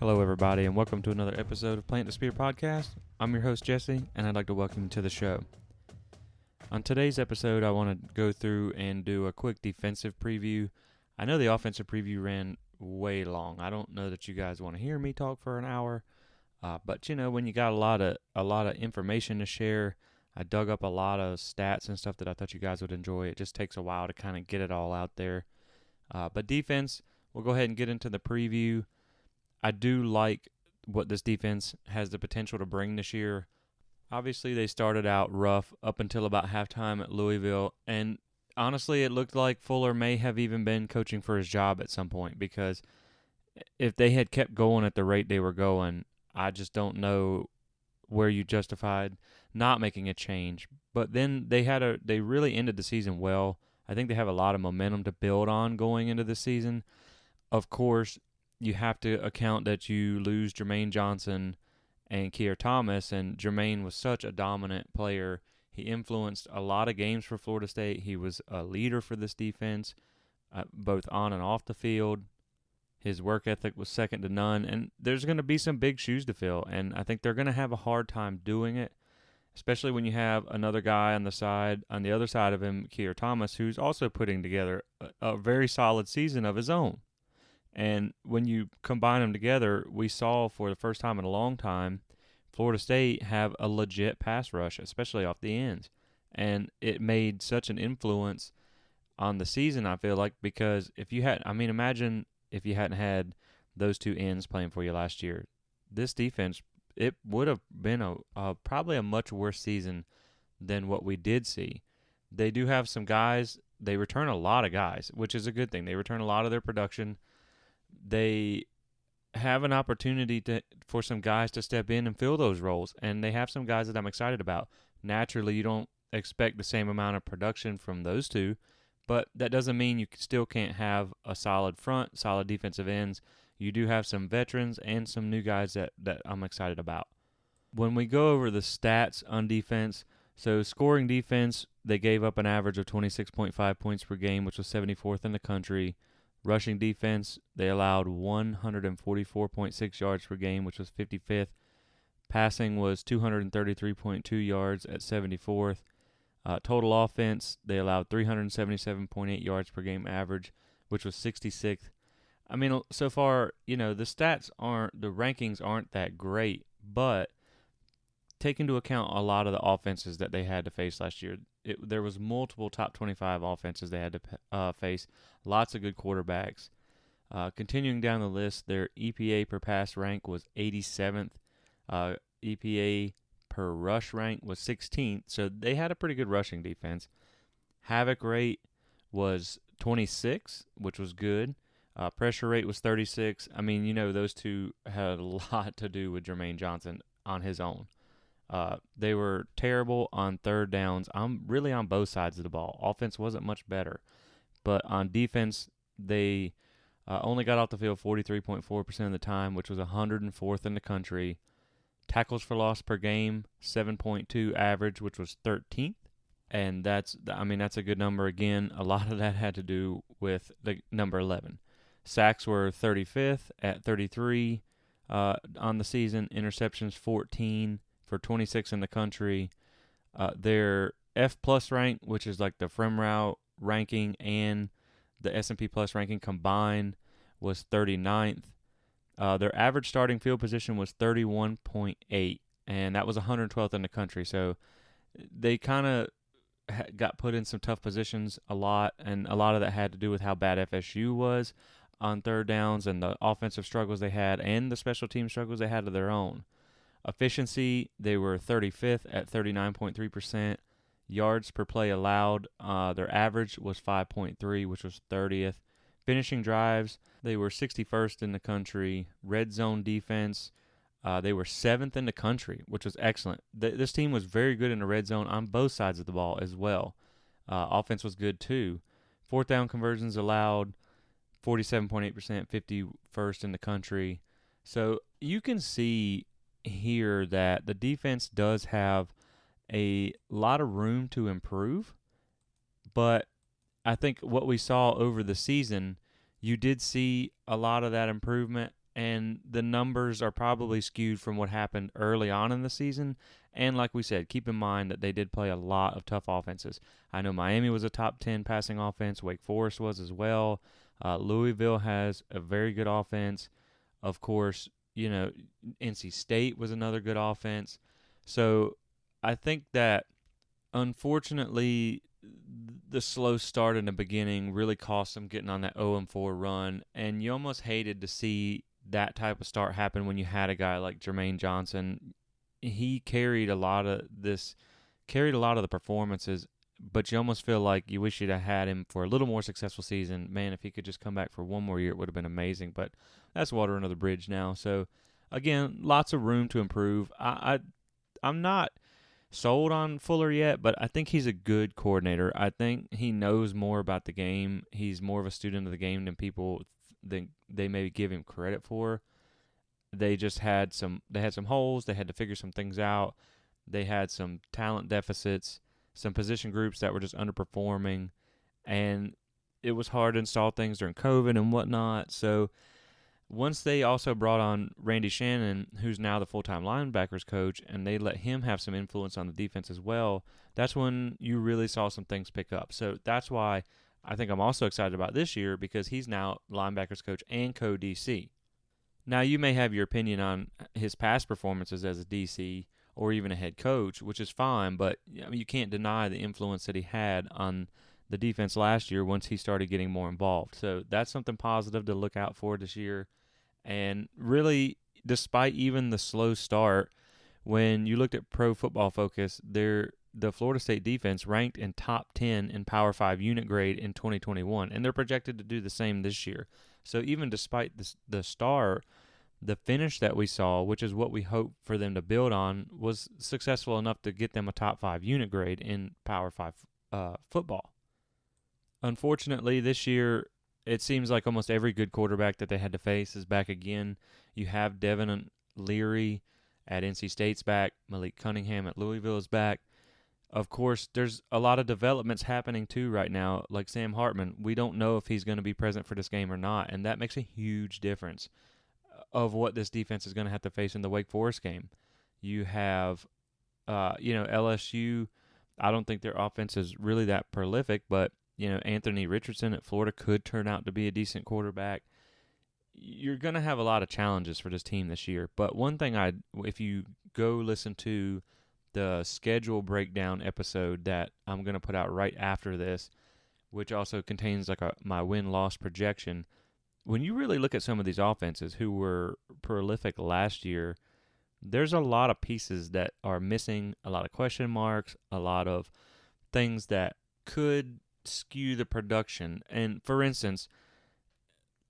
Hello, everybody, and welcome to another episode of Plant the Spear Podcast. I'm your host, Jesse, and I'd like to welcome you to the show. On today's episode, I want to go through and do a quick defensive preview. I know the offensive preview ran way long. I don't know that you guys want to hear me talk for an hour, but you know, when you got a lot of information to share, I dug up a lot of stats and stuff that I thought you guys would enjoy. It just takes a while to kind of get it all out there. But defense, we'll go ahead and get into the preview. I do like what this defense has the potential to bring this year. Obviously, they started out rough up until about halftime at Louisville, and honestly, it looked like Fuller may have even been coaching for his job at some point, because if they had kept going at the rate they were going, I just don't know where you justified not making a change. But then they really ended the season well. I think they have a lot of momentum to build on going into the season. Of course, you have to account that you lose Jermaine Johnson and Keir Thomas, and Jermaine was such a dominant player. He influenced a lot of games for Florida State. He was a leader for this defense, both on and off the field. His work ethic was second to none, and there's going to be some big shoes to fill, and I think they're going to have a hard time doing it, especially when you have another guy on the other side of him, Keir Thomas, who's also putting together a very solid season of his own. And when you combine them together, we saw for the first time in a long time, Florida State have a legit pass rush, especially off the ends. And it made such an influence on the season, I feel like, because imagine if you hadn't had those two ends playing for you last year. This defense, it would have been probably a much worse season than what we did see. They do have some guys. They return a lot of guys, which is a good thing. They return a lot of their production. They have an opportunity for some guys to step in and fill those roles, and they have some guys that I'm excited about. Naturally, you don't expect the same amount of production from those two, but that doesn't mean you still can't have a solid front, solid defensive ends. You do have some veterans and some new guys that I'm excited about. When we go over the stats on defense, so scoring defense, they gave up an average of 26.5 points per game, which was 74th in the country. Rushing defense, they allowed 144.6 yards per game, which was 55th. Passing was 233.2 yards at 74th. Total offense, they allowed 377.8 yards per game average, which was 66th. I mean, so far, the rankings aren't that great, but take into account a lot of the offenses that they had to face last year. There was multiple top 25 offenses they had to face, lots of good quarterbacks. Continuing down the list, their EPA per pass rank was 87th. EPA per rush rank was 16th, so they had a pretty good rushing defense. Havoc rate was 26, which was good. Pressure rate was 36. I mean, those two had a lot to do with Jermaine Johnson on his own. They were terrible on third downs. I'm really on both sides of the ball. Offense wasn't much better. But on defense, they only got off the field 43.4% of the time, which was 104th in the country. Tackles for loss per game, 7.2 average, which was 13th. And that's a good number. Again, a lot of that had to do with the number 11. Sacks were 35th at 33 on the season. Interceptions, 14 for 26 in the country. Their F plus rank, which is like the FremRoute ranking and the S&P plus ranking combined, was 39th. Their average starting field position was 31.8, and that was 112th in the country. So they kind of got put in some tough positions a lot, and a lot of that had to do with how bad FSU was on third downs and the offensive struggles they had and the special team struggles they had of their own. Efficiency, they were 35th at 39.3%. Yards per play allowed, their average was 5.3, which was 30th. Finishing drives, they were 61st in the country. Red zone defense, they were 7th in the country, which was excellent. This team was very good in the red zone on both sides of the ball as well. Offense was good too. Fourth down conversions allowed, 47.8%, 51st in the country. So you can see here that the defense does have a lot of room to improve, but I think what we saw over the season, you did see a lot of that improvement and the numbers are probably skewed from what happened early on in the season. And like we said, keep in mind that they did play a lot of tough offenses. I know Miami was a top 10 passing offense. Wake Forest was as well. Louisville has a very good offense. Of course, NC State was another good offense. So I think that, unfortunately, the slow start in the beginning really cost them getting on that 0-4 run, and you almost hated to see that type of start happen when you had a guy like Jermaine Johnson. He carried a lot of the performances, but you almost feel like you wish you'd have had him for a little more successful season. Man, if he could just come back for one more year, it would have been amazing. But that's water under the bridge now. So again, lots of room to improve. I'm not sold on Fuller yet, but I think he's a good coordinator. I think he knows more about the game. He's more of a student of the game than people think they maybe give him credit for. They just had some holes. They had to figure some things out. They had some talent deficits, some position groups that were just underperforming, and it was hard to install things during COVID and whatnot. So once they also brought on Randy Shannon, who's now the full-time linebackers coach, and they let him have some influence on the defense as well, that's when you really saw some things pick up. So that's why I think I'm also excited about this year, because he's now linebackers coach and co-DC. Now, you may have your opinion on his past performances as a DC or even a head coach, which is fine, but you can't deny the influence that he had on the defense last year once he started getting more involved. So that's something positive to look out for this year. And really, despite even the slow start, when you looked at Pro Football Focus, the Florida State defense ranked in top 10 in Power 5 unit grade in 2021, and they're projected to do the same this year. So even despite the start, the finish that we saw, which is what we hope for them to build on, was successful enough to get them a top 5 unit grade in Power 5 football. Unfortunately, this year, it seems like almost every good quarterback that they had to face is back again. You have Devin Leary at NC State's back. Malik Cunningham at Louisville is back. Of course, there's a lot of developments happening too right now, like Sam Hartman. We don't know if he's going to be present for this game or not, and that makes a huge difference of what this defense is going to have to face in the Wake Forest game. You have, LSU. I don't think their offense is really that prolific, but Anthony Richardson at Florida could turn out to be a decent quarterback. You're going to have a lot of challenges for this team this year. But one thing, if you go listen to the schedule breakdown episode that I'm going to put out right after this, which also contains my win-loss projection, when you really look at some of these offenses who were prolific last year, there's a lot of pieces that are missing, a lot of question marks, a lot of things that could skew the production. And for instance,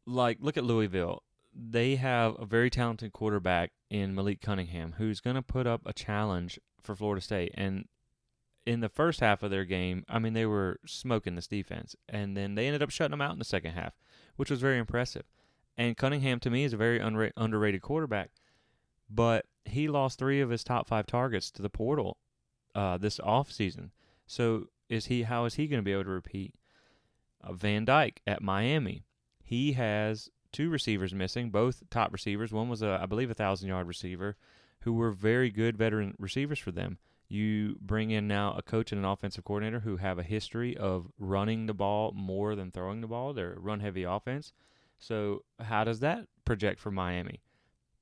look at Louisville. They have a very talented quarterback in Malik Cunningham who's going to put up a challenge for Florida State. And in the first half of their game, they were smoking this defense. And then they ended up shutting them out in the second half, which was very impressive. And Cunningham, to me, is a very underrated quarterback. But he lost 3 of his top 5 targets to the portal this offseason. So how is he going to be able to repeat? Van Dyke at Miami. He has 2 receivers missing, both top receivers. One was, I believe, a 1,000-yard receiver, who were very good veteran receivers for them. You bring in now a coach and an offensive coordinator who have a history of running the ball more than throwing the ball. They're a run-heavy offense. So how does that project for Miami?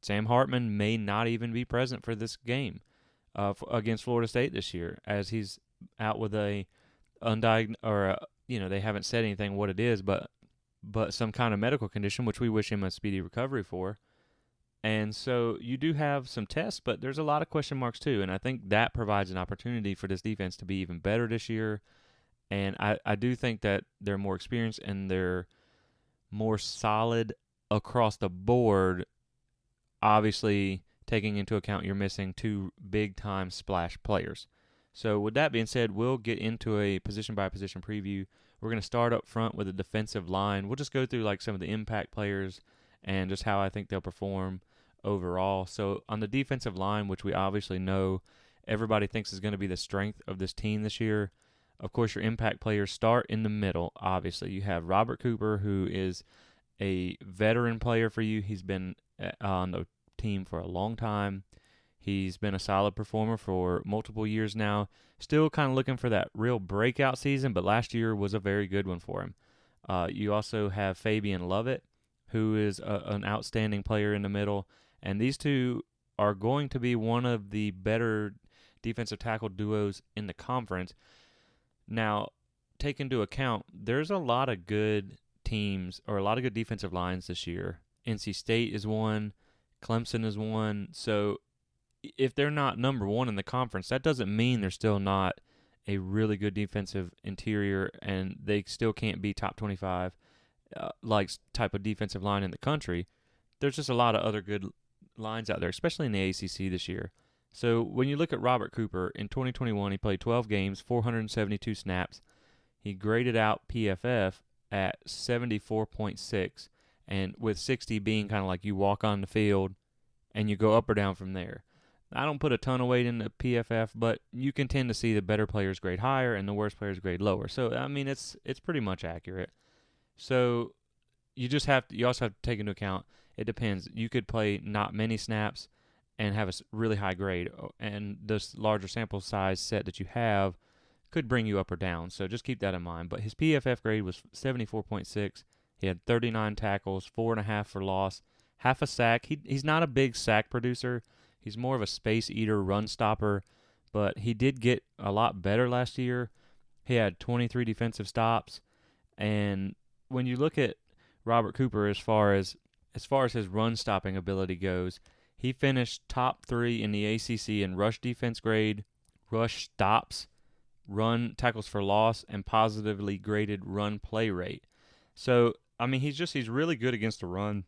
Sam Hartman may not even be present for this game against Florida State this year, as he's out with a undiagnosed, or they haven't said anything what it is, but some kind of medical condition, which we wish him a speedy recovery for. And so you do have some tests, but there's a lot of question marks too, and I think that provides an opportunity for this defense to be even better this year. And I do think that they're more experienced and they're more solid across the board, obviously taking into account you're missing 2 big-time splash players. So with that being said, we'll get into a position-by-position preview. We're going to start up front with a defensive line. We'll just go through some of the impact players and just how I think they'll perform overall. So on the defensive line, which we obviously know everybody thinks is going to be the strength of this team this year, of course your impact players start in the middle, obviously. You have Robert Cooper, who is a veteran player for you. He's been on the team for a long time. He's been a solid performer for multiple years now. Still kind of looking for that real breakout season, but last year was a very good one for him. You also have Fabian Lovett, who is an outstanding player in the middle, and these two are going to be one of the better defensive tackle duos in the conference. Now, take into account, there's a lot of good teams or a lot of good defensive lines this year. NC State is one, Clemson is one. So if they're not number one in the conference, that doesn't mean they're still not a really good defensive interior, and they still can't be top 25 like type of defensive line in the country. There's just a lot of other good lines out there, especially in the ACC this year. So when you look at Robert Cooper, in 2021, he played 12 games, 472 snaps. He graded out PFF at 74.6, and with 60 being kind of like you walk on the field and you go up or down from there. I don't put a ton of weight into PFF, but you can tend to see the better players grade higher and the worst players grade lower. So I mean, it's pretty much accurate. So you also have to take into account, it depends. You could play not many snaps and have a really high grade, and this larger sample size set that you have could bring you up or down. So just keep that in mind. But his PFF grade was 74.6. He had 39 tackles, 4.5 for loss, half a sack. He's not a big sack producer. He's more of a space eater, run stopper, but he did get a lot better last year. He had 23 defensive stops, and when you look at Robert Cooper as far as his run stopping ability goes, he finished top 3 in the ACC in rush defense grade, rush stops, run tackles for loss, and positively graded run play rate. So, I mean, he's really good against the run.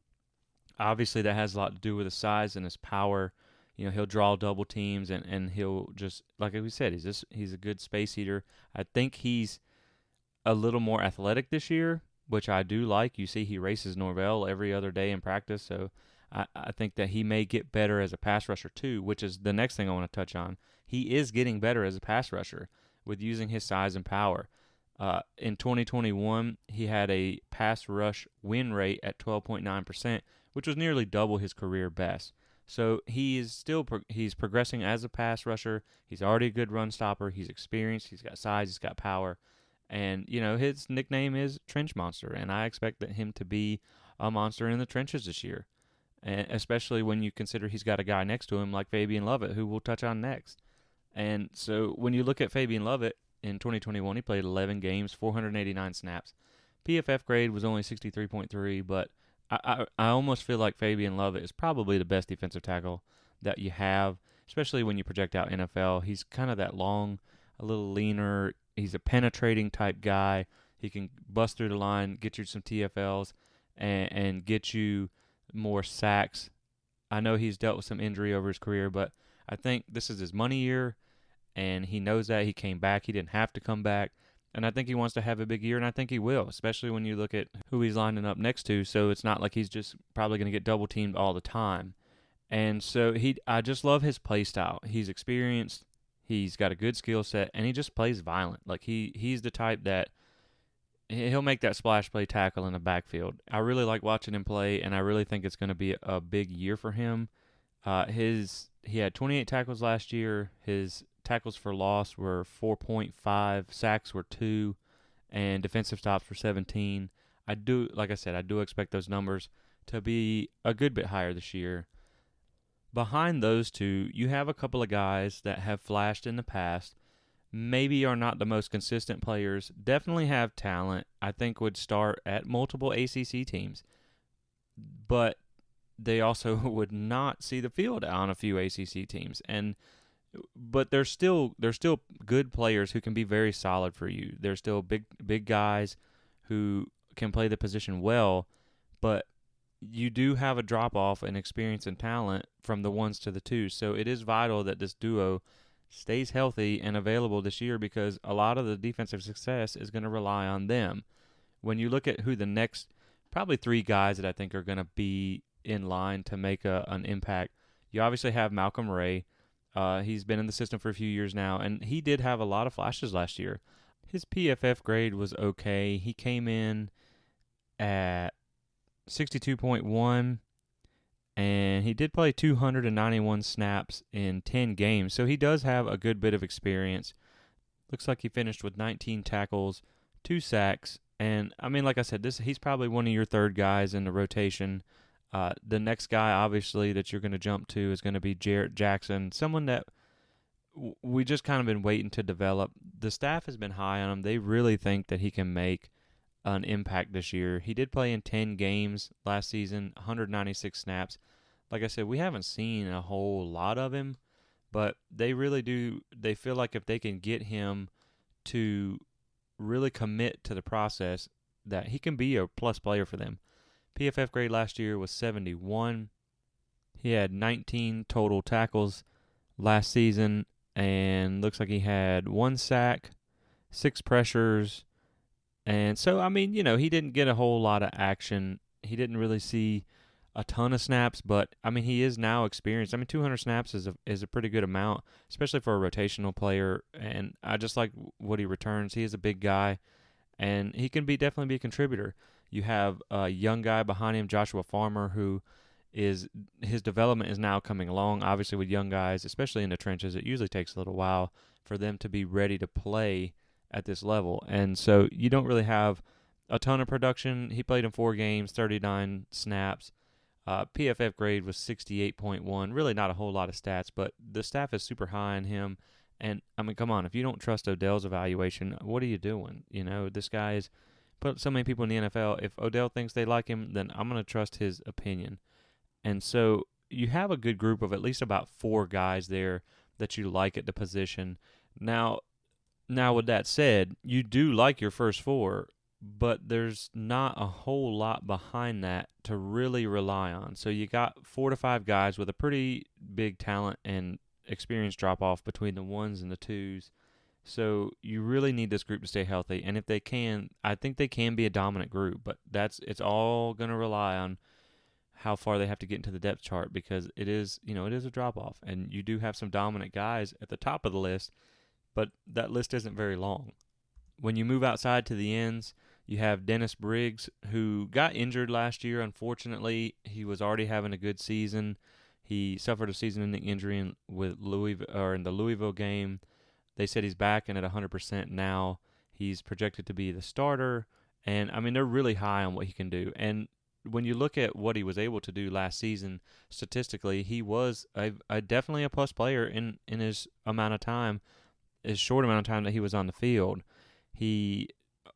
Obviously, that has a lot to do with his size and his power. You know, he'll draw double teams, and he'll just, like we said, he's a good space eater. I think he's a little more athletic this year, which I do like. You see he races Norvell every other day in practice, so I think that he may get better as a pass rusher too, which is the next thing I want to touch on. He is getting better as a pass rusher with using his size and power. In 2021, he had a pass rush win rate at 12.9%, which was nearly double his career best. So he is he's progressing as a pass rusher. He's already a good run stopper. He's experienced. He's got size. He's got power. And, you know, his nickname is Trench Monster, and I expect him to be a monster in the trenches this year, and especially when you consider he's got a guy next to him like Fabian Lovett, who we'll touch on next. And so when you look at Fabian Lovett, in 2021, he played 11 games, 489 snaps. PFF grade was only 63.3, but I almost feel like Fabian Lovett is probably the best defensive tackle that you have, especially when you project out NFL. He's kind of that long, a little leaner. He's a penetrating type guy. He can bust through the line, get you some TFLs, and get you more sacks. I know he's dealt with some injury over his career, but I think this is his money year, and he knows that. He came back. He didn't have to come back. And I think he wants to have a big year, and I think he will, especially when you look at who he's lining up next to. So it's not like he's just probably going to get double teamed all the time. And so I just love his play style. He's experienced, he's got a good skill set, and he just plays violent. Like he's the type that he'll make that splash play tackle in the backfield. I really like watching him play, and I really think it's going to be a big year for him. He had 28 tackles last year. His tackles for loss were 4.5, sacks were 2, and defensive stops were 17. Like I said, I do expect those numbers to be a good bit higher this year. Behind those two, you have a couple of guys that have flashed in the past, maybe are not the most consistent players, definitely have talent, I think would start at multiple ACC teams, but they also would not see the field on a few ACC teams. But they're still good players who can be very solid for you. They're still big guys who can play the position well, but you do have a drop-off in experience and talent from the ones to the twos. So it is vital that this duo stays healthy and available this year, because a lot of the defensive success is going to rely on them. When you look at who the next probably 3 guys that I think are going to be in line to make an impact, you obviously have Malcolm Ray. He's been in the system for a few years now, and he did have a lot of flashes last year. His PFF grade was okay. He came in at 62.1, and he did play 291 snaps in 10 games, so he does have a good bit of experience. Looks like he finished with 19 tackles, 2 sacks, and I mean, like I said, he's probably one of your third guys in the rotation. The next guy, obviously, that you're going to jump to is going to be Jarrett Jackson, someone that we just kind of been waiting to develop. The staff has been high on him. They really think that he can make an impact this year. He did play in 10 games last season, 196 snaps. Like I said, we haven't seen a whole lot of him, but they really do. They feel like if they can get him to really commit to the process, that he can be a plus player for them. PFF grade last year was 71. He had 19 total tackles last season, and looks like he had 1 sack, 6 pressures. And so, I mean, he didn't get a whole lot of action. He didn't really see a ton of snaps, but, I mean, he is now experienced. I mean, 200 snaps is a pretty good amount, especially for a rotational player. And I just like what he returns. He is a big guy, and he can definitely be a contributor. You have a young guy behind him, Joshua Farmer, who his development is now coming along. Obviously, with young guys, especially in the trenches, it usually takes a little while for them to be ready to play at this level. And so you don't really have a ton of production. He played in 4 games, 39 snaps. PFF grade was 68.1. Really not a whole lot of stats, but the staff is super high on him. And, I mean, come on, if you don't trust Odell's evaluation, what are you doing? This guy has put so many people in the NFL. If Odell thinks they like him, then I'm going to trust his opinion. And so you have a good group of at least about 4 guys there that you like at the position. Now, with that said, you do like your first 4, but there's not a whole lot behind that to really rely on. So you got 4 to 5 guys with a pretty big talent and experience drop-off between the 1s and the 2s. So you really need this group to stay healthy. And if they can, I think they can be a dominant group, but it's all going to rely on how far they have to get into the depth chart, because it is a drop-off. And you do have some dominant guys at the top of the list, but that list isn't very long. When you move outside to the ends, you have Dennis Briggs, who got injured last year. Unfortunately, he was already having a good season. He suffered a season-ending injury in the Louisville game. They said he's back and at 100% now. He's projected to be the starter, and I mean they're really high on what he can do. And when you look at what he was able to do last season, statistically, he was definitely a plus player in his short amount of time that he was on the field. He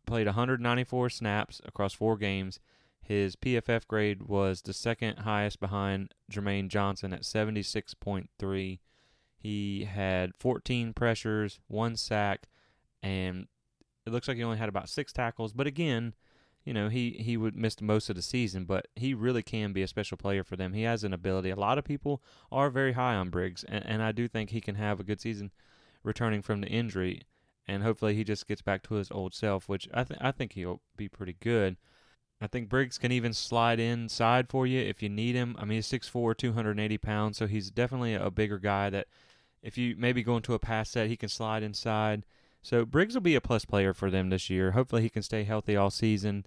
played 194 snaps across 4 games. His PFF grade was the second highest behind Jermaine Johnson at 76.3. He had 14 pressures, 1 sack, and it looks like he only had about 6 tackles. But again, he would miss most of the season, but he really can be a special player for them. He has an ability. A lot of people are very high on Briggs, and I do think he can have a good season returning from the injury, and hopefully he just gets back to his old self, which I think he'll be pretty good. I think Briggs can even slide inside for you if you need him. I mean, he's 6'4", 280 pounds, so he's definitely a bigger guy that if you maybe go into a pass set, he can slide inside. So Briggs will be a plus player for them this year. Hopefully he can stay healthy all season.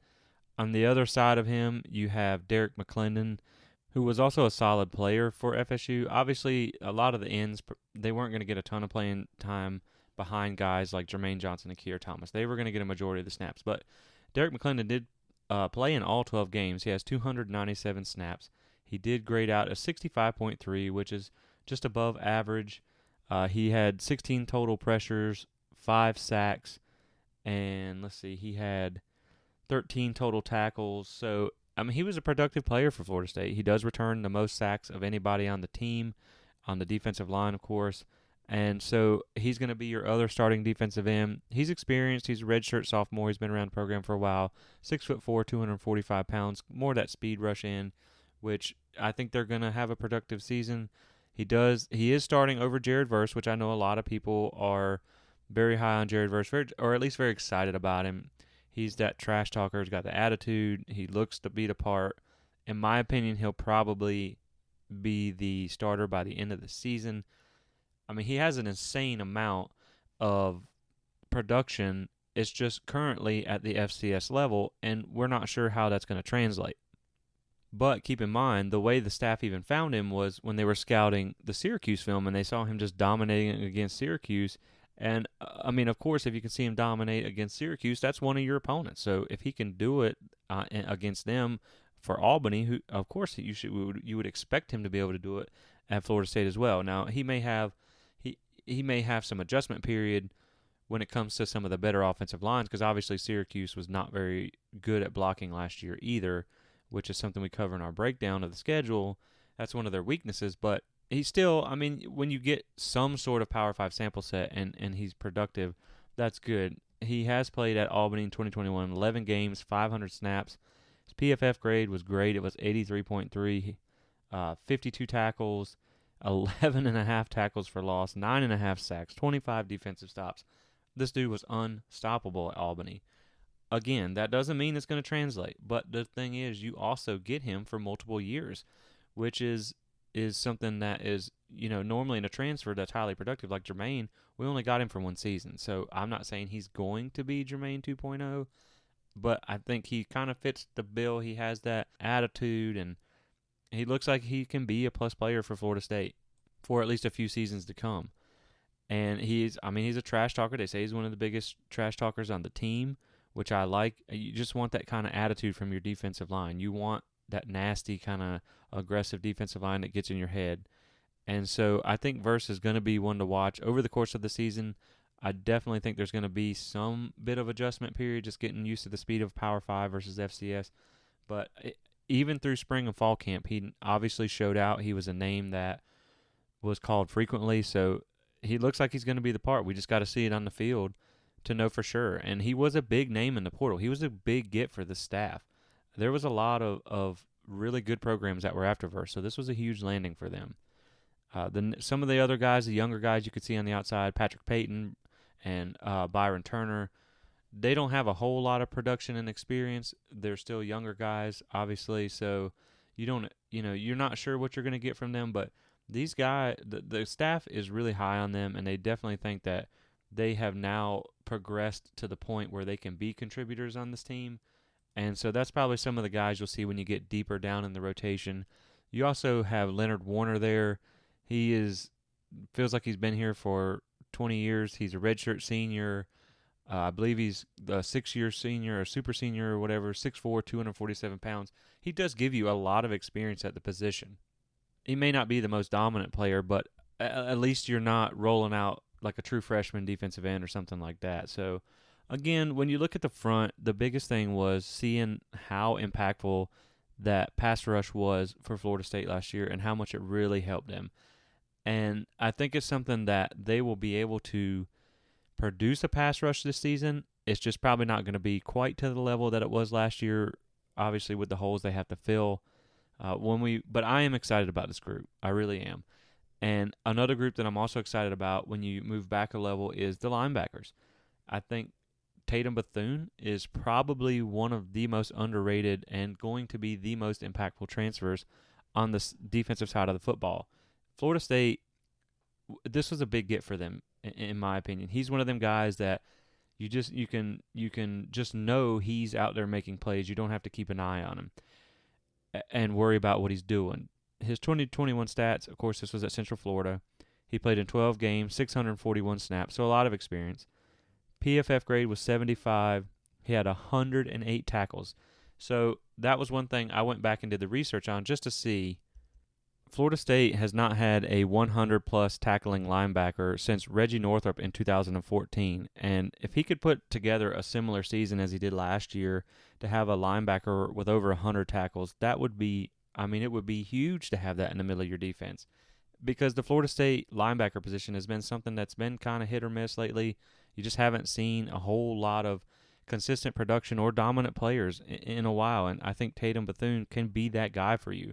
On the other side of him, you have Derek McClendon, who was also a solid player for FSU. Obviously, a lot of the ends, they weren't going to get a ton of playing time behind guys like Jermaine Johnson and Keir Thomas. They were going to get a majority of the snaps. But Derek McClendon did play in all 12 games. He has 297 snaps. He did grade out a 65.3, which is just above average. He had 16 total pressures, 5 sacks, and he had 13 total tackles. So, I mean, he was a productive player for Florida State. He does return the most sacks of anybody on the team, on the defensive line, of course. And so he's going to be your other starting defensive end. He's experienced. He's a redshirt sophomore. He's been around the program for a while. 6'4", 245 pounds. More of that speed rush in, which I think they're going to have a productive season. He is starting over Jared Verse, which I know a lot of people are very high on Jared Verse, or at least very excited about him. He's that trash talker. He's got the attitude. He looks to be the part. In my opinion, he'll probably be the starter by the end of the season. I mean, he has an insane amount of production. It's just currently at the FCS level, and we're not sure how that's going to translate. But keep in mind, the way the staff even found him was when they were scouting the Syracuse film and they saw him just dominating against Syracuse. And, I mean, of course, if you can see him dominate against Syracuse, that's one of your opponents. So if he can do it against them for Albany, who, of course, you would expect him to be able to do it at Florida State as well. Now, he may have some adjustment period when it comes to some of the better offensive lines, because obviously Syracuse was not very good at blocking last year either, which is something we cover in our breakdown of the schedule. That's one of their weaknesses, but he's still, I mean, when you get some sort of Power 5 sample set and he's productive, that's good. He has played at Albany in 2021, 11 games, 500 snaps. His PFF grade was great. It was 83.3, 52 tackles, 11.5 tackles for loss, 9.5 sacks, 25 defensive stops. This dude was unstoppable at Albany. Again, that doesn't mean it's going to translate, but the thing is, you also get him for multiple years, which is something that is, normally in a transfer that's highly productive, like Jermaine, we only got him for one season. So I'm not saying he's going to be Jermaine 2.0, but I think he kind of fits the bill. He has that attitude, and he looks like he can be a plus player for Florida State for at least a few seasons to come. And he's a trash talker. They say he's one of the biggest trash talkers on the team, which I like. You just want that kind of attitude from your defensive line. You want that nasty kind of aggressive defensive line that gets in your head. And so I think Verse is going to be one to watch over the course of the season. I definitely think there's going to be some bit of adjustment period, just getting used to the speed of Power 5 versus FCS. But even through spring and fall camp, he obviously showed out. He was a name that was called frequently, so he looks like he's going to be the part. We just got to see it on the field to know for sure. And he was a big name in the portal. He was a big get for the staff. There was a lot of really good programs that were after Verse, so this was a huge landing for them. Some of the other guys, the younger guys you could see on the outside, Patrick Payton and Byron Turner, they don't have a whole lot of production and experience. They're still younger guys, obviously, so you're not sure what you're going to get from them, but these guys, the staff is really high on them, and they definitely think that they have now progressed to the point where they can be contributors on this team. And so that's probably some of the guys you'll see when you get deeper down in the rotation. You also have Leonard Warner there. Feels like he's been here for 20 years. He's a redshirt senior. I believe he's a 6-year senior or super senior or whatever, 6'4", 247 pounds. He does give you a lot of experience at the position. He may not be the most dominant player, but at least you're not rolling out like a true freshman defensive end or something like that. So, again, when you look at the front, the biggest thing was seeing how impactful that pass rush was for Florida State last year and how much it really helped them. And I think it's something that they will be able to produce a pass rush this season. It's just probably not going to be quite to the level that it was last year, obviously with the holes they have to fill. But I am excited about this group. I really am. And another group that I'm also excited about when you move back a level is the linebackers. I think Tatum Bethune is probably one of the most underrated and going to be the most impactful transfers on the defensive side of the football. Florida State, this was a big get for them, in my opinion. He's one of them guys that you can just know he's out there making plays. You don't have to keep an eye on him and worry about what he's doing. His 2021 stats, of course, this was at Central Florida. He played in 12 games, 641 snaps, so a lot of experience. PFF grade was 75. He had 108 tackles. So that was one thing I went back and did the research on just to see. Florida State has not had a 100-plus tackling linebacker since Reggie Northrup in 2014. And if he could put together a similar season as he did last year to have a linebacker with over 100 tackles, that would be, it would be huge to have that in the middle of your defense. Because the Florida State linebacker position has been something that's been kind of hit or miss lately. You just haven't seen a whole lot of consistent production or dominant players in a while. And I think Tatum Bethune can be that guy for you.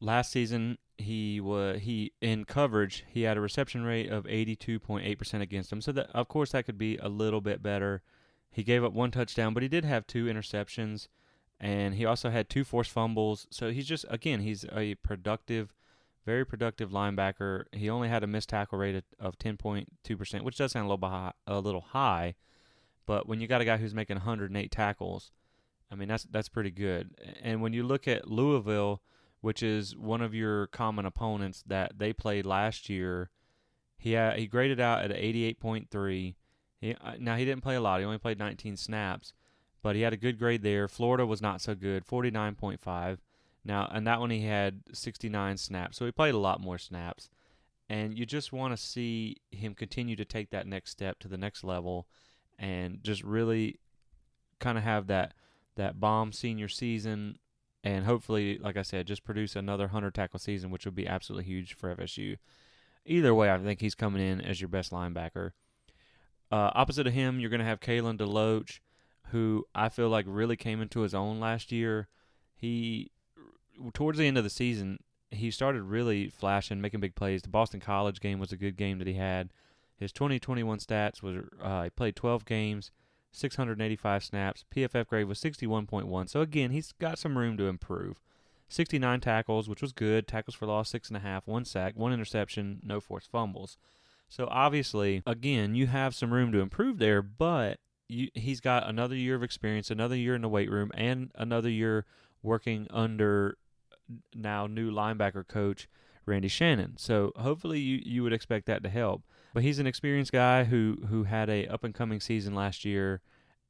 Last season, he in coverage, he had a reception rate of 82.8% against him. So that, of course, that could be a little bit better. He gave up one touchdown, but he did have 2 interceptions, and he also had 2 forced fumbles. So he's just, again, he's a very productive linebacker. He only had a missed tackle rate of 10.2%, which does sound a little high. But when you got a guy who's making 108 tackles, I mean, that's pretty good. And when you look at Louisville, which is one of your common opponents that they played last year, he graded out at an 88.3. Now he didn't play a lot. He only played 19 snaps, but he had a good grade there. Florida was not so good, 49.5. Now, and that one he had 69 snaps, so he played a lot more snaps. And you just want to see him continue to take that next step to the next level, and just really kind of have that bomb senior season, and hopefully, like I said, just produce another 100 tackle season, which would be absolutely huge for FSU. Either way, I think he's coming in as your best linebacker. Opposite of him, you're going to have Kalen DeLoach, who I feel like really came into his own last year. He, towards the end of the season, he started really flashing, making big plays. The Boston College game was a good game that he had. His 2021 stats was he played 12 games, 685 snaps. PFF grade was 61.1. So again, he's got some room to improve. 69 tackles, which was good. Tackles for loss, 6.5, 1 sack, 1 interception, no forced fumbles. So obviously, again, you have some room to improve there, but he's got another year of experience, another year in the weight room, and another year working under now new linebacker coach Randy Shannon. So hopefully you would expect that to help. But he's an experienced guy who had a up-and-coming season last year,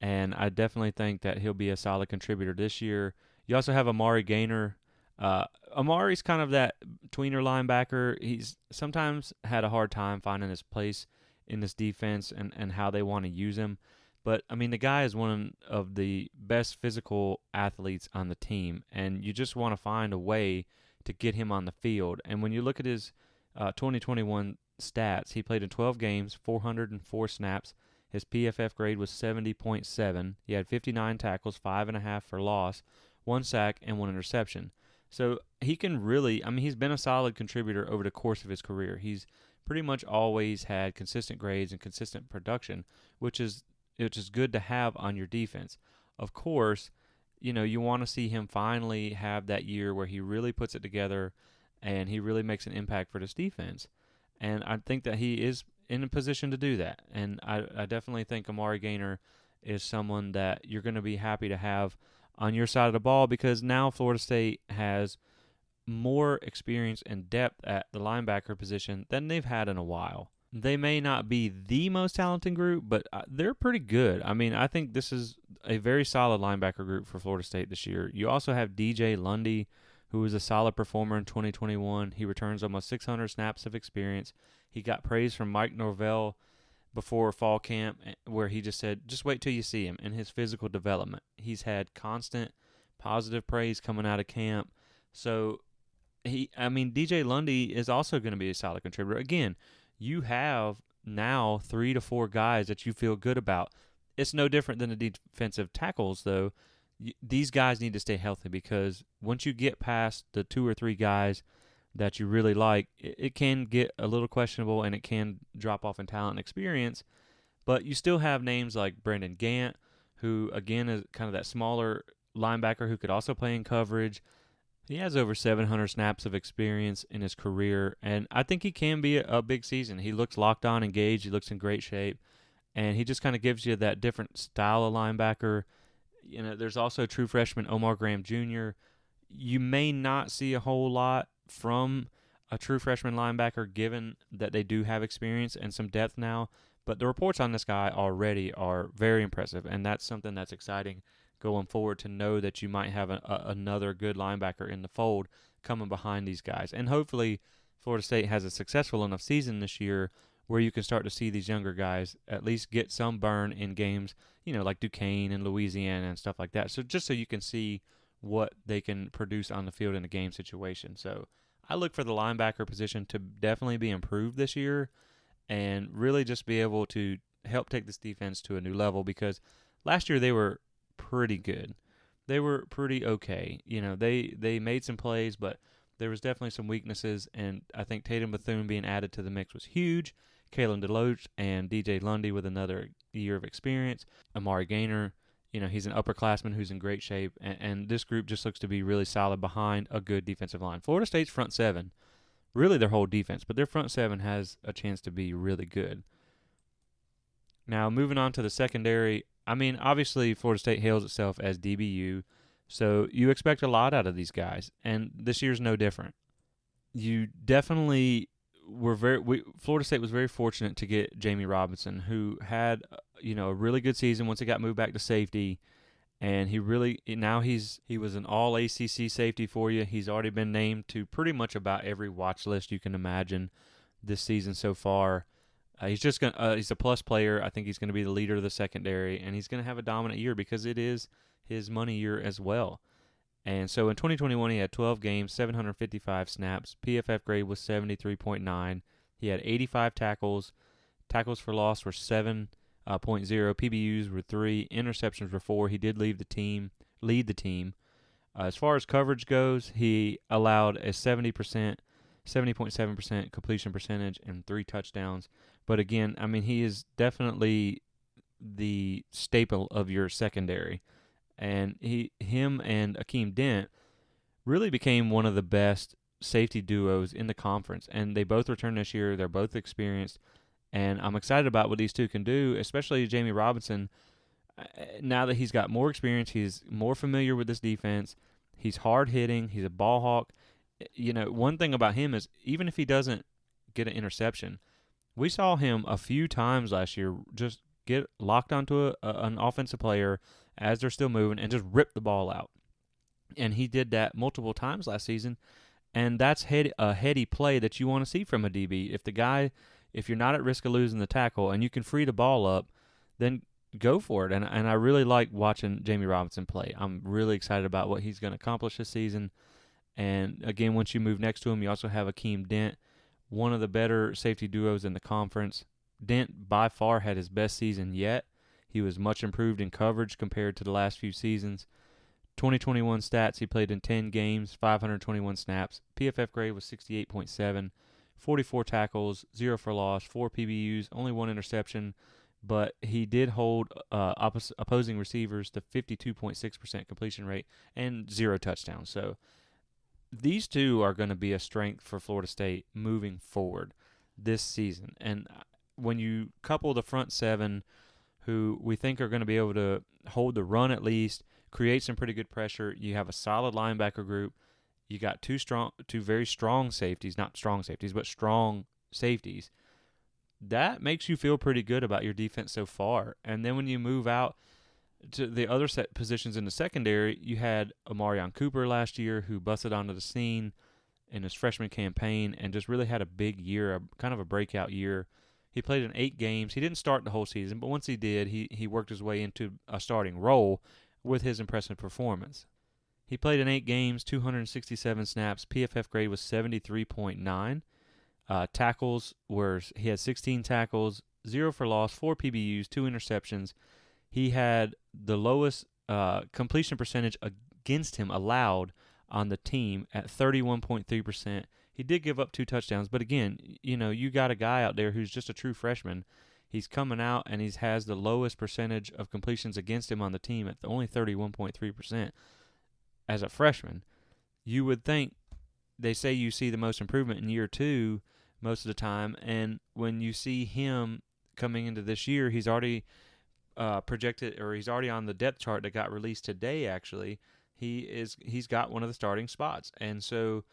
and I definitely think that he'll be a solid contributor this year. You also have Amari Gaynor. Amari's kind of that tweener linebacker. He's sometimes had a hard time finding his place in this defense and how they want to use him. But, I mean, the guy is one of the best physical athletes on the team, and you just want to find a way to get him on the field. And when you look at his 2021 stats, he played in 12 games, 404 snaps. His PFF grade was 70.7. He had 59 tackles, 5.5 for loss, 1 sack, and 1 interception. So he can really, I mean, he's been a solid contributor over the course of his career. He's pretty much always had consistent grades and consistent production, which is good to have on your defense. Of course, you want to see him finally have that year where he really puts it together and he really makes an impact for this defense. And I think that he is in a position to do that. And I definitely think Amari Gaynor is someone that you're going to be happy to have on your side of the ball, because now Florida State has more experience and depth at the linebacker position than they've had in a while. They may not be the most talented group, but they're pretty good. I mean, I think this is a very solid linebacker group for Florida State this year. You also have DJ Lundy, who was a solid performer in 2021. He returns almost 600 snaps of experience. He got praise from Mike Norvell before fall camp, where he just said, just wait till you see him in his physical development. He's had constant positive praise coming out of camp. So, DJ Lundy is also going to be a solid contributor. Again, you have now 3 to 4 guys that you feel good about. It's no different than the defensive tackles, though. These guys need to stay healthy, because once you get past the 2 or 3 guys that you really like, it can get a little questionable and it can drop off in talent and experience. But you still have names like Brandon Gant, who, again, is kind of that smaller linebacker who could also play in coverage. He has over 700 snaps of experience in his career, and I think he can be a big season. He looks locked on, engaged. He looks in great shape, and he just kind of gives you that different style of linebacker. There's also true freshman Omar Graham Jr. You may not see a whole lot from a true freshman linebacker, given that they do have experience and some depth now, but the reports on this guy already are very impressive, and that's something that's exciting going forward, to know that you might have another good linebacker in the fold coming behind these guys. And hopefully Florida State has a successful enough season this year where you can start to see these younger guys at least get some burn in games, like Duquesne and Louisiana and stuff like that. So just so you can see what they can produce on the field in a game situation. So I look for the linebacker position to definitely be improved this year and really just be able to help take this defense to a new level, because last year they were pretty good. They were pretty okay. They made some plays, but there was definitely some weaknesses, and I think Tatum Bethune being added to the mix was huge. Kalen DeLoach and DJ Lundy with another year of experience. Amari Gaynor, he's an upperclassman who's in great shape, and this group just looks to be really solid behind a good defensive line. Florida State's front seven, really their whole defense, but their front seven has a chance to be really good. Now, moving on to the secondary, I mean, obviously, Florida State hails itself as DBU, so you expect a lot out of these guys, and this year's no different. You definitely Florida State was very fortunate to get Jamie Robinson, who had a really good season once he got moved back to safety, and he was an all ACC safety for you. He's already been named to pretty much about every watch list you can imagine this season so far. He's a plus player. I think he's going to be the leader of the secondary, and he's going to have a dominant year because it is his money year as well. And so in 2021, he had 12 games, 755 snaps. PFF grade was 73.9. He had 85 tackles. Tackles for loss were 7.0. PBUs were 3. Interceptions were 4. He did lead the team. As far as coverage goes, he allowed a 70.7% completion percentage, and 3 touchdowns. But again, I mean, he is definitely the staple of your secondary. And him and Akeem Dent really became one of the best safety duos in the conference. And they both return this year. They're both experienced. And I'm excited about what these two can do, especially Jamie Robinson. Now that he's got more experience, he's more familiar with this defense. He's hard-hitting. He's a ball hawk. One thing about him is even if he doesn't get an interception, we saw him a few times last year just get locked onto an offensive player as they're still moving and just rip the ball out. And he did that multiple times last season, and that's a heady play that you want to see from a DB. If you're not at risk of losing the tackle and you can free the ball up, then go for it. And I really like watching Jamie Robinson play. I'm really excited about what he's going to accomplish this season. And again, once you move next to him, you also have Akeem Dent, one of the better safety duos in the conference. Dent by far had his best season yet. He was much improved in coverage compared to the last few seasons. 2021 stats, he played in 10 games, 521 snaps. PFF grade was 68.7, 44 tackles, 0 for loss, 4 PBUs, only 1 interception. But he did hold opposing receivers to 52.6% completion rate and 0 touchdowns. So these two are going to be a strength for Florida State moving forward this season. And when you couple the front seven, who we think are going to be able to hold the run at least, create some pretty good pressure. You have a solid linebacker group. You got two very strong safeties, not strong safeties, but strong safeties. That makes you feel pretty good about your defense so far. And then when you move out to the other set positions in the secondary, you had Amarion Cooper last year who busted onto the scene in his freshman campaign and just really had a big year, kind of a breakout year. He played in 8 games. He didn't start the whole season, but once he did, he worked his way into a starting role with his impressive performance. He played in 8 games, 267 snaps. PFF grade was 73.9. He had 16 tackles, 0 for loss, 4 PBUs, 2 interceptions. He had the lowest completion percentage against him allowed on the team at 31.3%. He did give up 2 touchdowns, but again, you got a guy out there who's just a true freshman. He's coming out and he has the lowest percentage of completions against him on the team at only 31.3% as a freshman. You would think, they say you see the most improvement in year 2 most of the time, and when you see him coming into this year, he's already projected, or he's already on the depth chart that got released today. Actually, he's got one of the starting spots, and so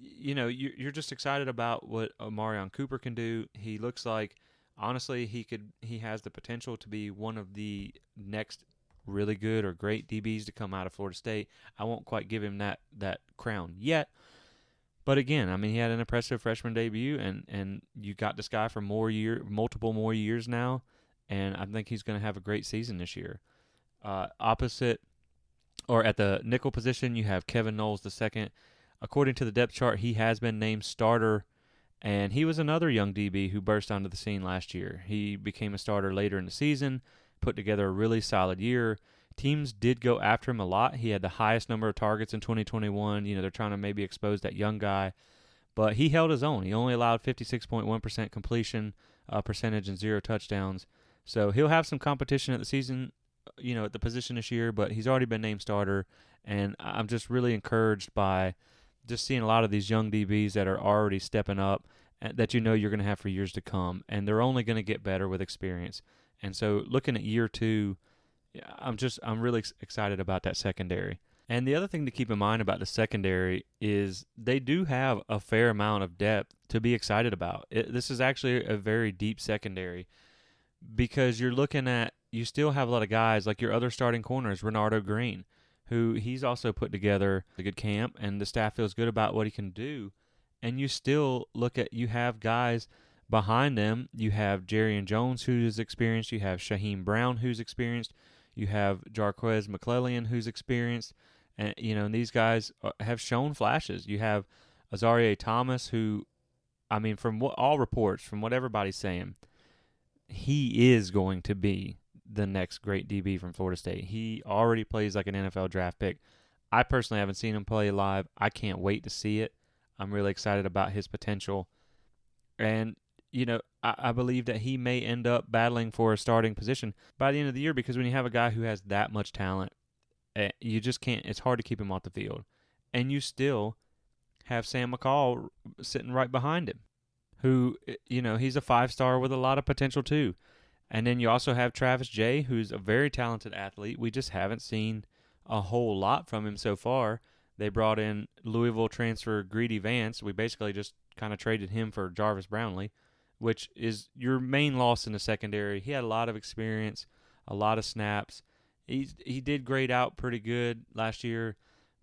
you're just excited about what Amarion Cooper can do. He looks like, honestly, he has the potential to be one of the next really good or great DBs to come out of Florida State. I won't quite give him that crown yet. But again, I mean, he had an impressive freshman debut, and you got this guy for multiple more years now, and I think he's going to have a great season this year. Opposite, or at the nickel position, you have Kevin Knowles II. According to the depth chart, he has been named starter, and he was another young DB who burst onto the scene last year. He became a starter later in the season, put together a really solid year. Teams did go after him a lot. He had the highest number of targets in 2021. They're trying to maybe expose that young guy. But he held his own. He only allowed 56.1% completion percentage and 0 touchdowns. So he'll have some competition at the season, at the position this year, but he's already been named starter. And I'm just really encouraged by just seeing a lot of these young DBs that are already stepping up that you're going to have for years to come. And they're only going to get better with experience. And so looking at year 2, Yeah, I'm really excited about that secondary. And the other thing to keep in mind about the secondary is they do have a fair amount of depth to be excited about. This is actually a very deep secondary because you still have a lot of guys like your other starting corners, Renardo Green, who he's also put together a good camp, and the staff feels good about what he can do. And you have guys behind them. You have Jerrion Jones, who's experienced. You have Shaheem Brown, who's experienced. You have Jarquez McClellan, who's experienced. And these guys have shown flashes. You have Azarie Thomas, who, I mean, from all reports, from what everybody's saying, he is going to be the next great DB from Florida State. He already plays like an NFL draft pick. I personally haven't seen him play live. I can't wait to see it. I'm really excited about his potential. And, I believe that he may end up battling for a starting position by the end of the year because when you have a guy who has that much talent, you just can't, it's hard to keep him off the field. And you still have Sam McCall sitting right behind him, who, he's a 5-star with a lot of potential too. And then you also have Travis Jay, who's a very talented athlete. We just haven't seen a whole lot from him so far. They brought in Louisville transfer Greedy Vance. We basically just kind of traded him for Jarvis Brownlee, which is your main loss in the secondary. He had a lot of experience, a lot of snaps. He did grade out pretty good last year,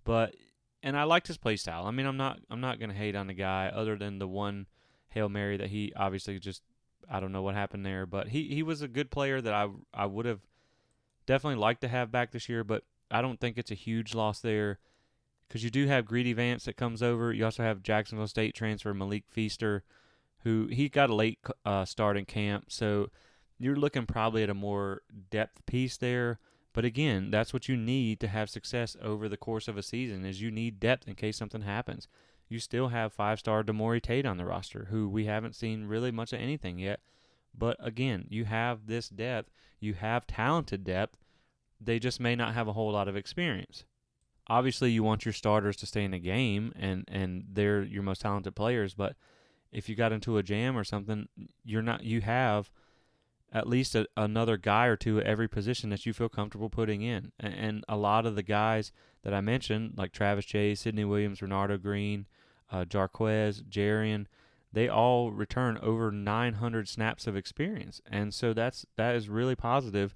and I liked his play style. I mean, I'm not going to hate on the guy other than the one Hail Mary that he obviously just, I don't know what happened there, but he was a good player that I would have definitely liked to have back this year, but I don't think it's a huge loss there because you do have Greedy Vance that comes over. You also have Jacksonville State transfer Malik Feaster, who he got a late start in camp, so you're looking probably at a more depth piece there. But again, that's what you need to have success over the course of a season is you need depth in case something happens. You still have 5-star Damori Tate on the roster, who we haven't seen really much of anything yet. But again, you have this depth. You have talented depth. They just may not have a whole lot of experience. Obviously, you want your starters to stay in the game, and they're your most talented players. But if you got into a jam or something, you have at least another guy or two at every position that you feel comfortable putting in. And a lot of the guys that I mentioned, like Travis Chase, Sidney Williams, Renardo Green, Jarquez, Jerrion, they all return over 900 snaps of experience. And so that is really positive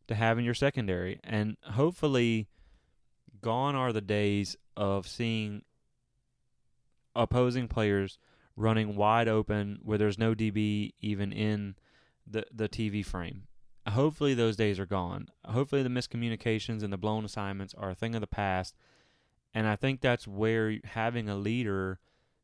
to have in your secondary. And hopefully gone are the days of seeing opposing players running wide open where there's no DB even in the TV frame. Hopefully those days are gone. Hopefully the miscommunications and the blown assignments are a thing of the past. And I think that's where having a leader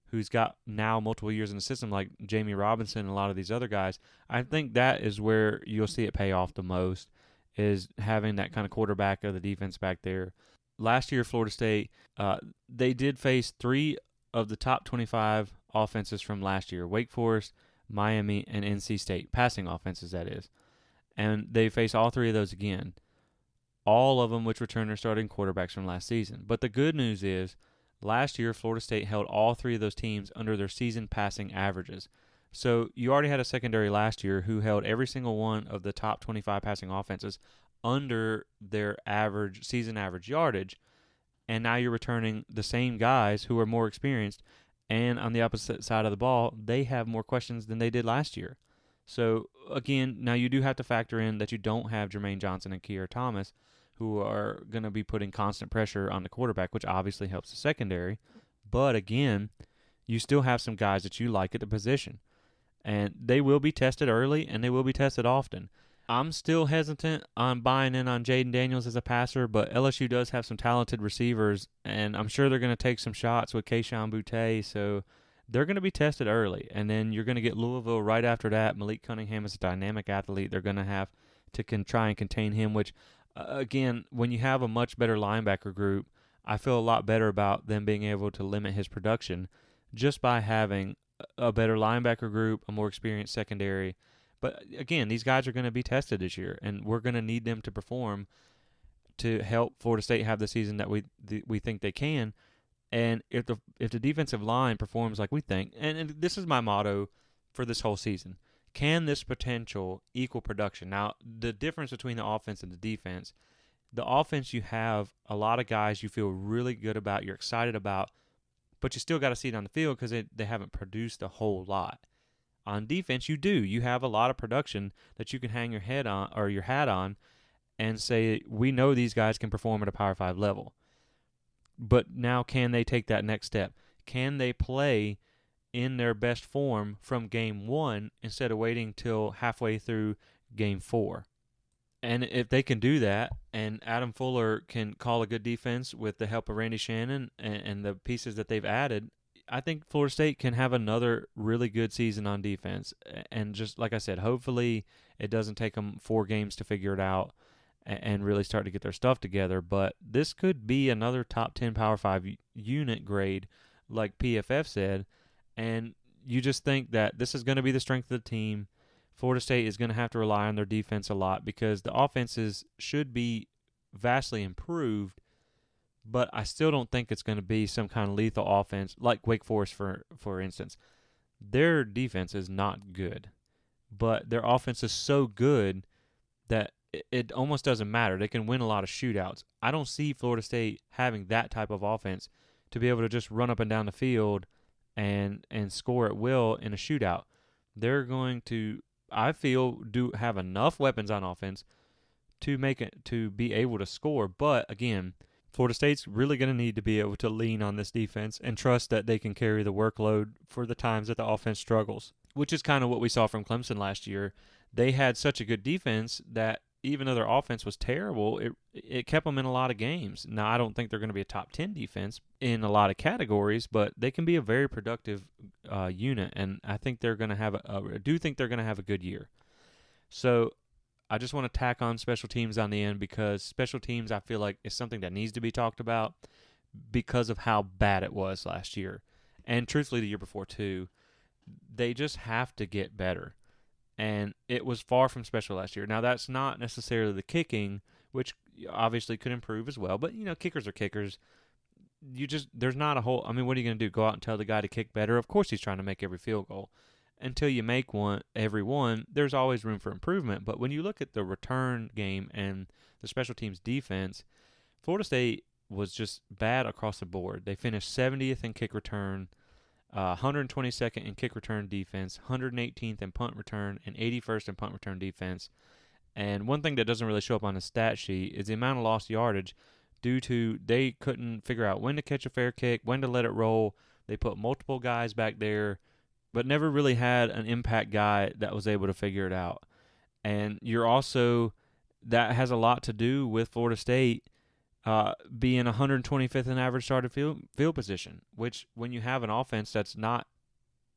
who's got now multiple years in the system like Jamie Robinson and a lot of these other guys, I think that is where you'll see it pay off the most is having that kind of quarterback of the defense back there. Last year, Florida State, they did face 3 of the top 25 offenses from last year, Wake Forest, Miami, and NC State, passing offenses, that is. And they face all 3 of those again, all of them which return their starting quarterbacks from last season. But the good news is, last year, Florida State held all 3 of those teams under their season passing averages. So you already had a secondary last year who held every single one of the top 25 passing offenses under their season average yardage, and now you're returning the same guys who are more experienced, and on the opposite side of the ball, they have more questions than they did last year. So, again, now you do have to factor in that you don't have Jermaine Johnson and Keir Thomas, who are going to be putting constant pressure on the quarterback, which obviously helps the secondary. But, again, you still have some guys that you like at the position. And they will be tested early, and they will be tested often. I'm still hesitant on buying in on Jaden Daniels as a passer, but LSU does have some talented receivers, and I'm sure they're going to take some shots with Kayshon Boutte, so they're going to be tested early. And then you're going to get Louisville right after that. Malik Cunningham is a dynamic athlete. They're going to have to try and contain him, which, again, when you have a much better linebacker group, I feel a lot better about them being able to limit his production just by having a better linebacker group, a more experienced secondary. But, again, these guys are going to be tested this year, and we're going to need them to perform to help Florida State have the season that we think they can. And if the defensive line performs like we think, and this is my motto for this whole season, can this potential equal production? Now, the difference between the offense and the defense, the offense, you have a lot of guys you feel really good about, you're excited about, but you still got to see it on the field because they haven't produced a whole lot. On defense, you do. You have a lot of production that you can hang your head on or your hat on and say, we know these guys can perform at a Power 5 level. But now can they take that next step? Can they play in their best form from game 1 instead of waiting till halfway through game 4? And if they can do that, and Adam Fuller can call a good defense with the help of Randy Shannon and the pieces that they've added, I think Florida State can have another really good season on defense. And just like I said, hopefully it doesn't take them 4 games to figure it out and really start to get their stuff together. But this could be another top 10 Power 5 unit grade, like PFF said. And you just think that this is going to be the strength of the team. Florida State is going to have to rely on their defense a lot because the offenses should be vastly improved, but I still don't think it's going to be some kind of lethal offense like Wake Forest, for instance. Their defense is not good, but their offense is so good that it almost doesn't matter. They can win a lot of shootouts. I don't see Florida State having that type of offense to be able to just run up and down the field and score at will in a shootout. They're going to, I feel, have enough weapons on offense to be able to score. But again, Florida State's really going to need to be able to lean on this defense and trust that they can carry the workload for the times that the offense struggles, which is kind of what we saw from Clemson last year. They had such a good defense that even though their offense was terrible, it kept them in a lot of games. Now, I don't think they're going to be a top 10 defense in a lot of categories, but they can be a very productive unit, and I think they're going to have a good year. So I just want to tack on special teams on the end because special teams, I feel like, is something that needs to be talked about because of how bad it was last year. And truthfully, the year before, too. They just have to get better. And it was far from special last year. Now, that's not necessarily the kicking, which obviously could improve as well. But, kickers are kickers. There's not a whole, what are you going to do? Go out and tell the guy to kick better? Of course he's trying to make every field goal. Until you make every one, there's always room for improvement. But when you look at the return game and the special teams defense, Florida State was just bad across the board. They finished 70th in kick return, 122nd in kick return defense, 118th in punt return, and 81st in punt return defense. And one thing that doesn't really show up on the stat sheet is the amount of lost yardage due to they couldn't figure out when to catch a fair kick, when to let it roll. They put multiple guys back there, but never really had an impact guy that was able to figure it out. And that has a lot to do with Florida State being 125th in average started field position, which when you have an offense that's not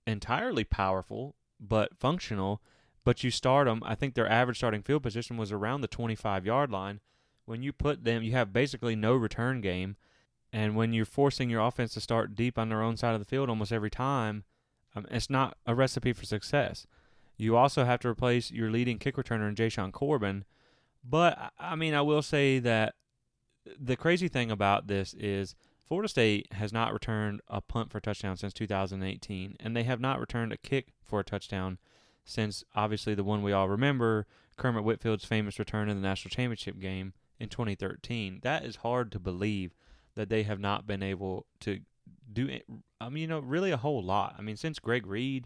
entirely powerful but functional, but you start them, I think their average starting field position was around the 25-yard line. When you put them, you have basically no return game, and when you're forcing your offense to start deep on their own side of the field almost every time, it's not a recipe for success. You also have to replace your leading kick returner in Jayshon Corbin, but I will say that the crazy thing about this is Florida State has not returned a punt for a touchdown since 2018, and they have not returned a kick for a touchdown since, obviously, the one we all remember, Kermit Whitfield's famous return in the national championship game in 2013. That is hard to believe that they have not been able to do, really a whole lot. Since Greg Reed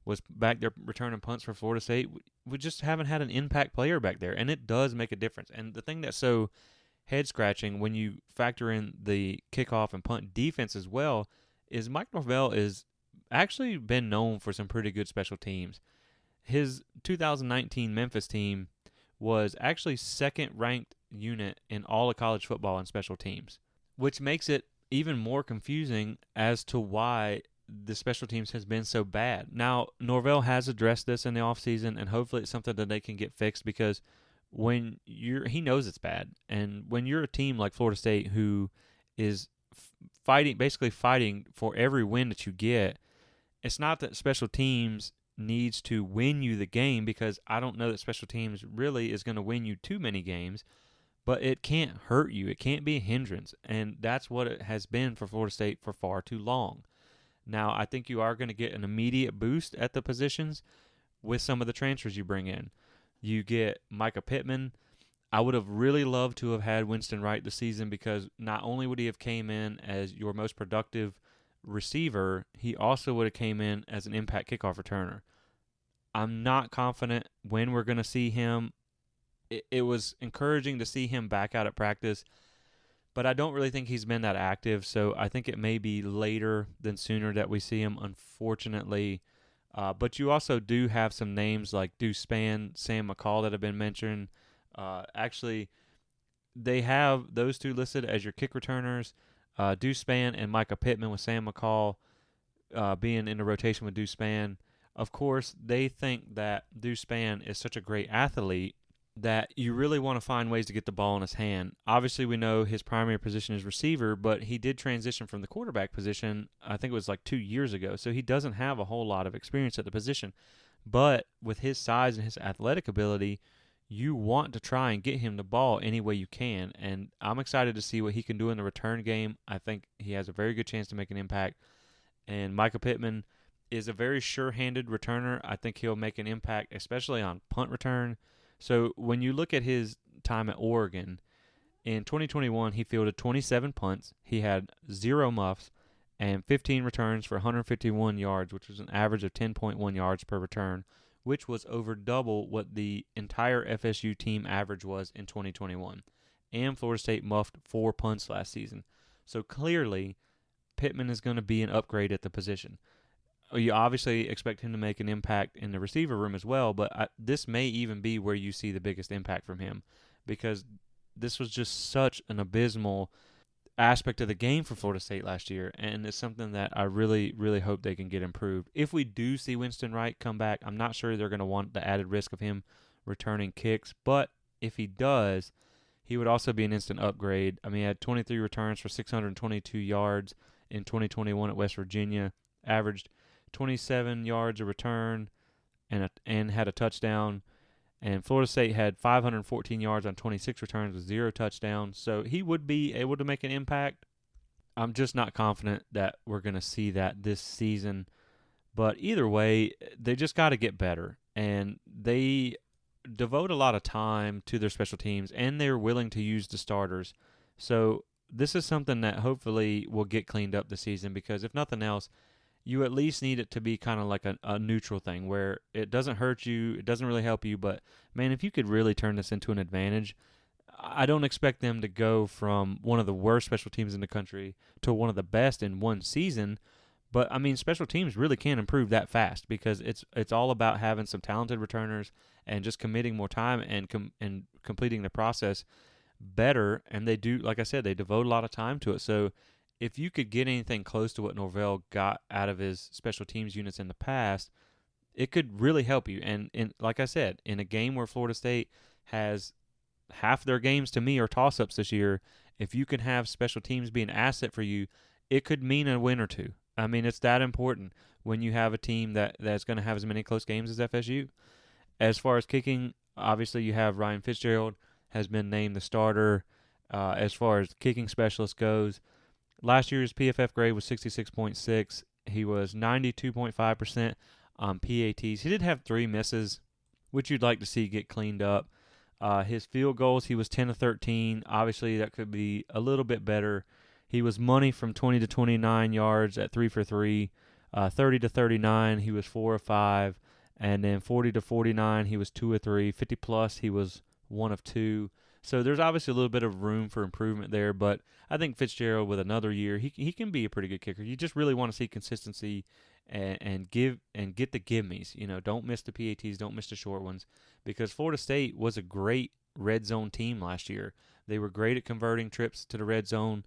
was back there returning punts for Florida State, we just haven't had an impact player back there, and it does make a difference. And the thing that's so head-scratching when you factor in the kickoff and punt defense as well is Mike Norvell is actually been known for some pretty good special teams. His 2019 Memphis team was actually second-ranked unit in all of college football in special teams, which makes it even more confusing as to why the special teams has been so bad. Now, Norvell has addressed this in the offseason, and hopefully it's something that they can get fixed because he knows it's bad, and when you're a team like Florida State who is basically fighting for every win that you get, it's not that special teams needs to win you the game, because I don't know that special teams really is going to win you too many games, but it can't hurt you. It can't be a hindrance, and that's what it has been for Florida State for far too long. Now, I think you are going to get an immediate boost at the positions with some of the transfers you bring in. You get Micah Pittman. I would have really loved to have had Winston Wright this season because not only would he have came in as your most productive receiver, he also would have came in as an impact kickoff returner. I'm not confident when we're going to see him. It was encouraging to see him back out at practice, but I don't really think he's been that active, so I think it may be later than sooner that we see him, unfortunately. But you also do have some names like Deuce Spann, Sam McCall that have been mentioned. Actually, they have those two listed as your kick returners, Deuce Spann and Micah Pittman, with Sam McCall being in the rotation with Deuce Spann. Of course, they think that Deuce Spann is such a great athlete that you really want to find ways to get the ball in his hand. Obviously, we know his primary position is receiver, but he did transition from the quarterback position, I think it was like 2 years ago, so he doesn't have a whole lot of experience at the position. But with his size and his athletic ability, you want to try and get him the ball any way you can, and I'm excited to see what he can do in the return game. I think he has a very good chance to make an impact, and Micah Pittman is a very sure-handed returner. I think he'll make an impact, especially on punt return. So when you look at his time at Oregon, in 2021 he fielded 27 punts, he had 0 muffs, and 15 returns for 151 yards, which was an average of 10.1 yards per return, which was over double what the entire FSU team average was in 2021. And Florida State muffed 4 punts last season. So clearly, Pittman is going to be an upgrade at the position. You obviously expect him to make an impact in the receiver room as well, but this may even be where you see the biggest impact from him because this was just such an abysmal aspect of the game for Florida State last year, and it's something that I really, really hope they can get improved. If we do see Winston Wright come back, I'm not sure they're going to want the added risk of him returning kicks, but if he does, he would also be an instant upgrade. I mean, he had 23 returns for 622 yards in 2021 at West Virginia, averaged 27 yards a return, and had a touchdown. And Florida State had 514 yards on 26 returns with 0 touchdowns. So he would be able to make an impact. I'm just not confident that we're going to see that this season. But either way, they just got to get better. And they devote a lot of time to their special teams, and they're willing to use the starters. So this is something that hopefully will get cleaned up this season because if nothing else, you at least need it to be kind of like a neutral thing where it doesn't hurt you, it doesn't really help you, but, man, if you could really turn this into an advantage, I don't expect them to go from one of the worst special teams in the country to one of the best in one season, but, I mean, special teams really can improve that fast because it's all about having some talented returners and just committing more time and completing the process better, and they do, like I said, they devote a lot of time to it, so if you could get anything close to what Norvell got out of his special teams units in the past, it could really help you. And like I said, in a game where Florida State has half their games to me are toss-ups this year, if you can have special teams be an asset for you, it could mean a win or two. I mean, it's that important when you have a team that's going to have as many close games as FSU. As far as kicking, obviously you have Ryan Fitzgerald has been named the starter. As far as kicking specialist goes, last year's PFF grade was 66.6. He was 92.5% on PATs. He did have 3 misses, which you'd like to see get cleaned up. His field goals, he was 10 of 13. Obviously, that could be a little bit better. He was money from 20 to 29 yards at 3 for 3. 30 to 39, he was 4 of 5. And then 40 to 49, he was 2 of 3. 50 plus, he was 1 of 2. So there's obviously a little bit of room for improvement there, but I think Fitzgerald with another year, he can be a pretty good kicker. You just really want to see consistency and get the give-me's. You know, don't miss the PATs, don't miss the short ones, because Florida State was a great red zone team last year. They were great at converting trips to the red zone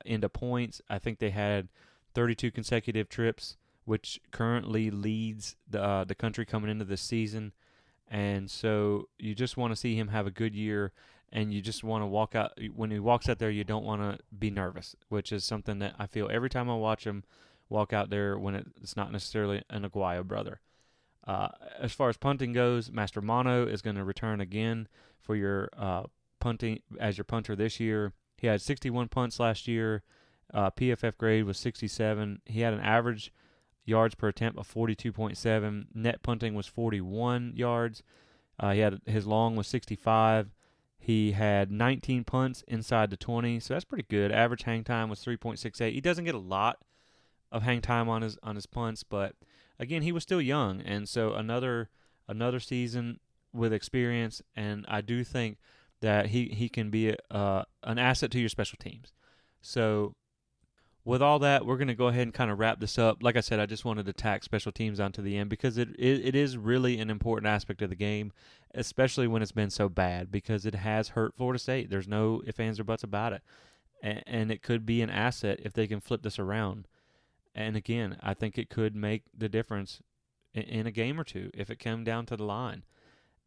into points. I think they had 32 consecutive trips, which currently leads the country coming into this season. And so you just want to see him have a good year, and you just want to walk out. When he walks out there, you don't want to be nervous, which is something that I feel every time I watch him walk out there when it's not necessarily an Aguayo brother. As far as punting goes, Master Mono is going to return again for your punting as your punter this year. He had 61 punts last year. PFF grade was 67. He had an average yards per attempt of 42.7. Net punting was 41 yards. His long was 65. He had 19 punts inside the 20, so that's pretty good. Average hang time was 3.68. He doesn't get a lot of hang time on his punts, but again, he was still young, and so another season with experience, and I do think that he can be an asset to your special teams. So with all that, we're going to go ahead and kind of wrap this up. Like I said, I just wanted to tack special teams onto the end because it is really an important aspect of the game, especially when it's been so bad, because it has hurt Florida State. There's no ifs, ands, or buts about it. And it could be an asset if they can flip this around. And again, I think it could make the difference in a game or two if it came down to the line.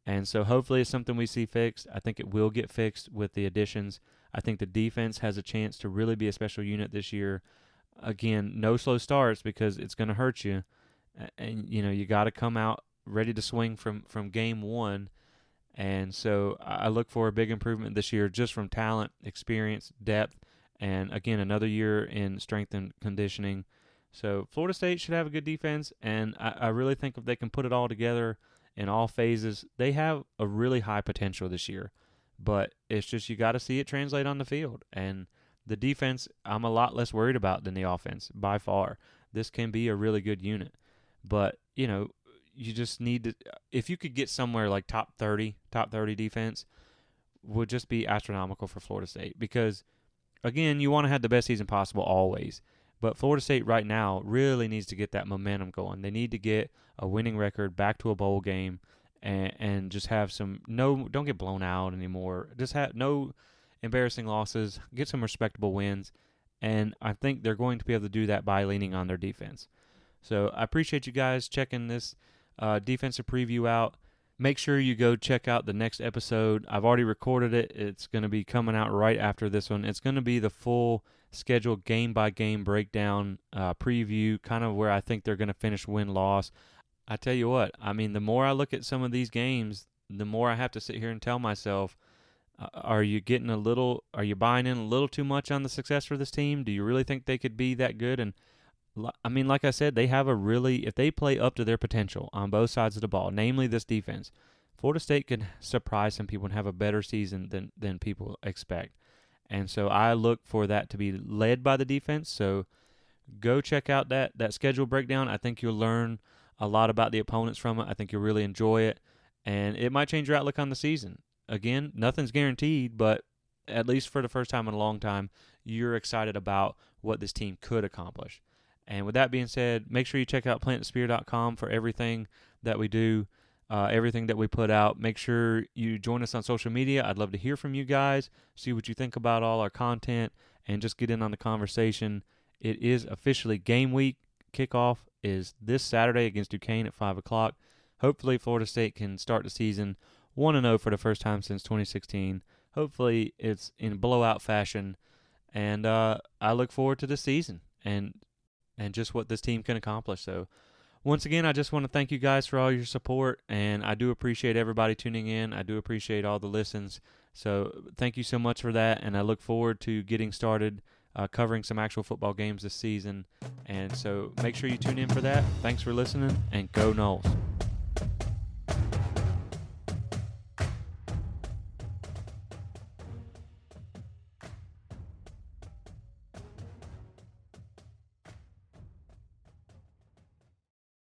And so hopefully it's something we see fixed. I think it will get fixed with the additions. I think the defense has a chance to really be a special unit this year. Again, no slow starts because it's going to hurt you. And, you got to come out ready to swing from game one. And so I look for a big improvement this year just from talent, experience, depth, and, again, another year in strength and conditioning. So Florida State should have a good defense, and I really think if they can put it all together in all phases, they have a really high potential this year. But it's just you got to see it translate on the field. And the defense, I'm a lot less worried about than the offense by far. This can be a really good unit. But, you just need to – if you could get somewhere like top 30 defense would just be astronomical for Florida State because, again, you want to have the best season possible always. But Florida State right now really needs to get that momentum going. They need to get a winning record back to a bowl game and just have don't get blown out anymore. Just have no embarrassing losses. Get some respectable wins. And I think they're going to be able to do that by leaning on their defense. So I appreciate you guys checking this defensive preview out. Make sure you go check out the next episode. I've already recorded it. It's going to be coming out right after this one. It's going to be the full scheduled game-by-game breakdown preview, kind of where I think they're going to finish win-loss. I tell you what, the more I look at some of these games, the more I have to sit here and tell myself, are you buying in a little too much on the success for this team? Do you really think they could be that good? And like I said, they have if they play up to their potential on both sides of the ball, namely this defense, Florida State could surprise some people and have a better season than people expect. And so I look for that to be led by the defense. So go check out that schedule breakdown. I think you'll learn a lot about the opponents from it. I think you'll really enjoy it. And it might change your outlook on the season. Again, nothing's guaranteed, but at least for the first time in a long time, you're excited about what this team could accomplish. And with that being said, make sure you check out plantspear.com for everything that we do, everything that we put out. Make sure you join us on social media. I'd love to hear from you guys, see what you think about all our content, and just get in on the conversation. It is officially game week. Kickoff is this Saturday against Duquesne at 5 o'clock. Hopefully Florida State can start the season 1-0 for the first time since 2016. Hopefully it's in blowout fashion. And I look forward to the season and just what this team can accomplish. So once again, I just want to thank you guys for all your support, and I do appreciate everybody tuning in. I do appreciate all the listens. So thank you so much for that, and I look forward to getting started covering some actual football games this season. And so make sure you tune in for that. Thanks for listening, and Go Noles.